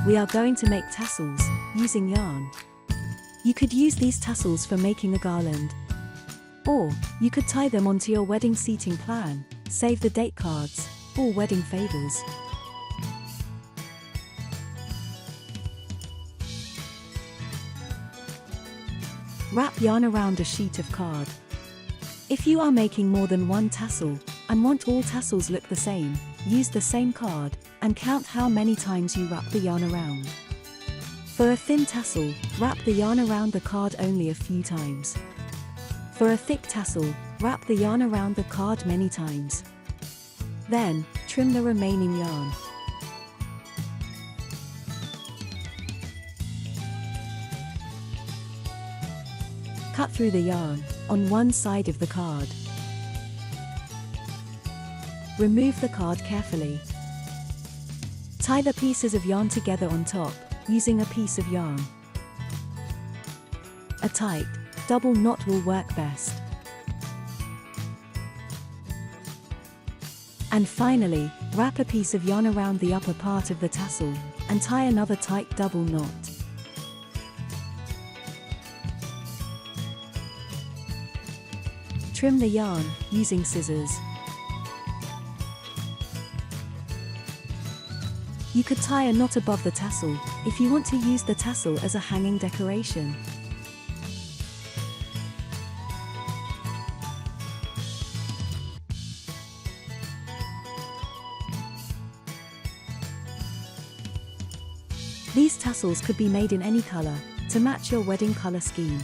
we are going to make tassels, using yarn. You could use these tassels for making a garland. Or, you could tie them onto your wedding seating plan, save the date cards, or wedding favors. Wrap yarn around a sheet of card. If you are making more than one tassel, and want all tassels look the same, use the same card, and count how many times you wrap the yarn around. For a thin tassel, wrap the yarn around the card only a few times. For a thick tassel, wrap the yarn around the card many times. Then, trim the remaining yarn. Cut through the yarn, on one side of the card. Remove the card carefully. Tie the pieces of yarn together on top, using a piece of yarn. A tight, double knot will work best. And finally, wrap a piece of yarn around the upper part of the tassel, and tie another tight double knot. Trim the yarn, using scissors. You could tie a knot above the tassel, if you want to use the tassel as a hanging decoration. These tassels could be made in any color, to match your wedding color scheme.